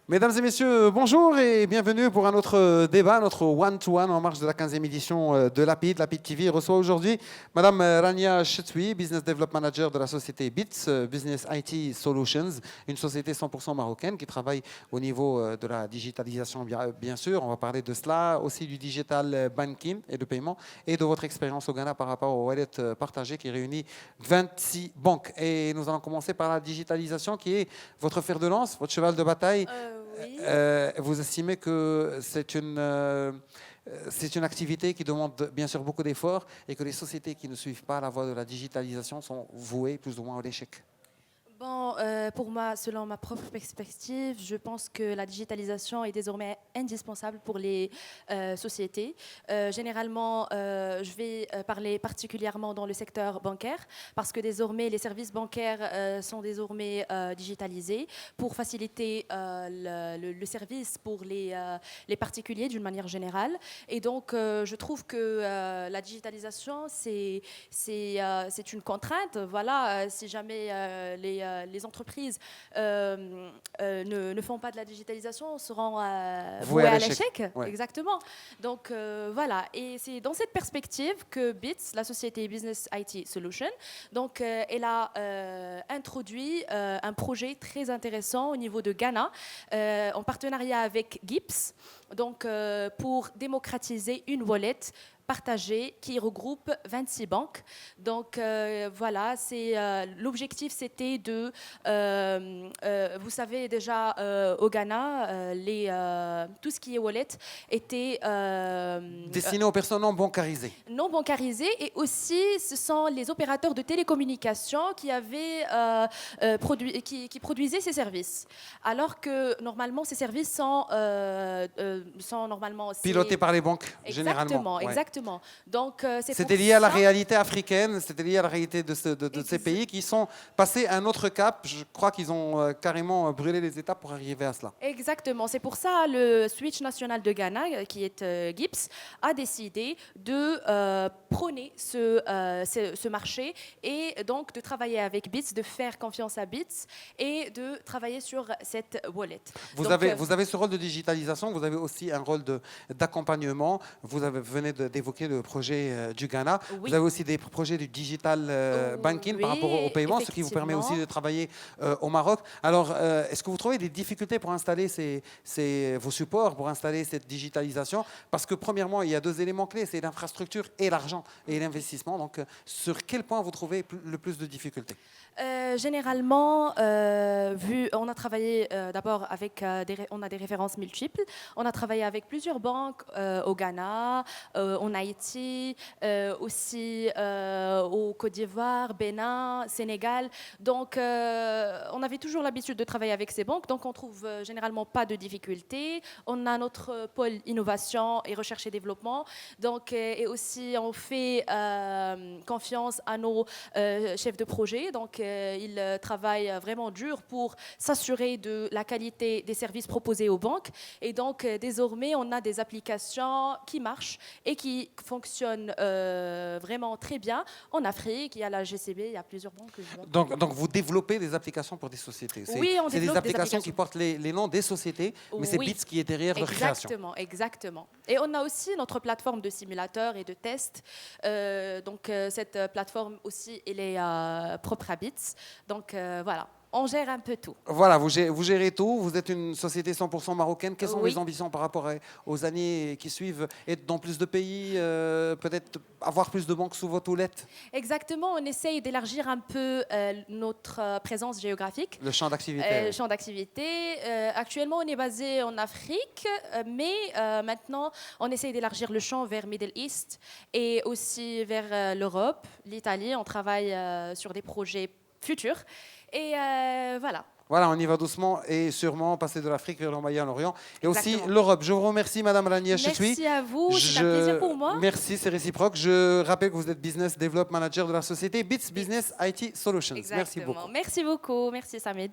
Mesdames et messieurs, bonjour et bienvenue pour un autre débat, notre one-to-one en marge de la 15e édition de Lapid. Lapid TV reçoit aujourd'hui Madame Rania Chetoui, Business Development Manager de la société BITS, Business IT Solutions, une société 100% marocaine qui travaille au niveau de la digitalisation, bien sûr. On va parler de cela, aussi du digital banking et de paiement et de votre expérience au Ghana par rapport au wallet partagé qui réunit 26 banques. Et nous allons commencer par la digitalisation qui est votre fer de lance, votre cheval de bataille. Oui. Vous estimez que c'est une activité qui demande bien sûr beaucoup d'efforts et que les sociétés qui ne suivent pas la voie de la digitalisation sont vouées plus ou moins à l'échec? Bon, pour moi, selon ma propre perspective, je pense que la digitalisation est désormais indispensable pour les sociétés. Généralement, je vais parler particulièrement dans le secteur bancaire parce que désormais, les services bancaires sont désormais digitalisés pour faciliter le service pour les particuliers d'une manière générale. Et donc, je trouve que la digitalisation, c'est une contrainte. Voilà, si jamais les entreprises ne font pas de la digitalisation, seront vouées à l'échec. Ouais. Exactement. Donc voilà, et c'est dans cette perspective que BITS, la société Business IT Solution, donc elle a introduit un projet très intéressant au niveau de Ghana, en partenariat avec GIPS, donc pour démocratiser une wallet partagée qui regroupe 26 banques. Donc voilà, l'objectif c'était de, vous savez déjà au Ghana, tout ce qui est wallet était destiné aux personnes non bancarisées. Non bancarisées, et aussi ce sont les opérateurs de télécommunications qui produisaient ces services. Alors que normalement ces services sont normalement Pilotés par les banques, généralement. Ouais. Exactement. Donc, c'était lié à la réalité africaine, c'était lié à la réalité de ces pays qui sont passés à un autre cap. Je crois qu'ils ont carrément brûlé les étapes pour arriver à cela. Exactement. C'est pour ça le Switch national de Ghana, qui est GIPS, a décidé de prôner ce marché et donc de travailler avec BITS, de faire confiance à BITS et de travailler sur cette wallet. Vous avez ce rôle de digitalisation, vous avez aussi un rôle d'accompagnement. Vous venez d'évoquer le projet du Ghana. Oui. Vous avez aussi des projets du digital banking par rapport au paiement, ce qui vous permet aussi de travailler au Maroc. Alors, est-ce que vous trouvez des difficultés pour installer vos supports, pour installer cette digitalisation? Parce que premièrement, il y a deux éléments clés, c'est l'infrastructure et l'argent et l'investissement. Donc, sur quel point vous trouvez le plus de difficultés? Généralement, on a travaillé d'abord avec on a des références multiples. On a travaillé avec plusieurs banques au Ghana, en Haïti, aussi au Côte d'Ivoire, Bénin, Sénégal. Donc, on avait toujours l'habitude de travailler avec ces banques. Donc, on trouve généralement pas de difficultés. On a notre pôle innovation et recherche et développement. Donc, et aussi, on fait confiance à nos chefs de projet. Donc, ils travaillent vraiment dur pour s'assurer de la qualité des services proposés aux banques. Et donc, désormais, on a des applications qui marchent et qui fonctionnent vraiment très bien. En Afrique, il y a la GCB, il y a plusieurs banques. Donc vous développez des applications pour des sociétés. Oui, on développe des applications qui portent les noms des sociétés, mais c'est BITS qui est derrière leur création. Exactement. Et on a aussi notre plateforme de simulateurs et de tests. Donc, cette plateforme aussi, elle est propre à BITS. Donc, voilà. On gère un peu tout. Voilà, vous gérez tout. Vous êtes une société 100% marocaine. Quelles sont les ambitions par rapport aux années qui suivent? Être dans plus de pays, peut-être avoir plus de banques sous votre houlette? Exactement, on essaye d'élargir un peu notre présence géographique. Le champ d'activité. Le champ d'activité. Actuellement, on est basé en Afrique, mais maintenant, on essaye d'élargir le champ vers Middle East et aussi vers l'Europe, l'Italie. On travaille sur des projets futurs. Et voilà. Voilà, on y va doucement et sûrement passer de l'Afrique vers le Moyen-Orient et aussi l'Europe. Je vous remercie, Madame Rania Chetoui. Merci à vous, c'est un plaisir pour moi. Merci, c'est réciproque. Je rappelle que vous êtes Business Development Manager de la société BITS Business IT Solutions. Exactement. Merci beaucoup. Merci beaucoup. Merci, Samid.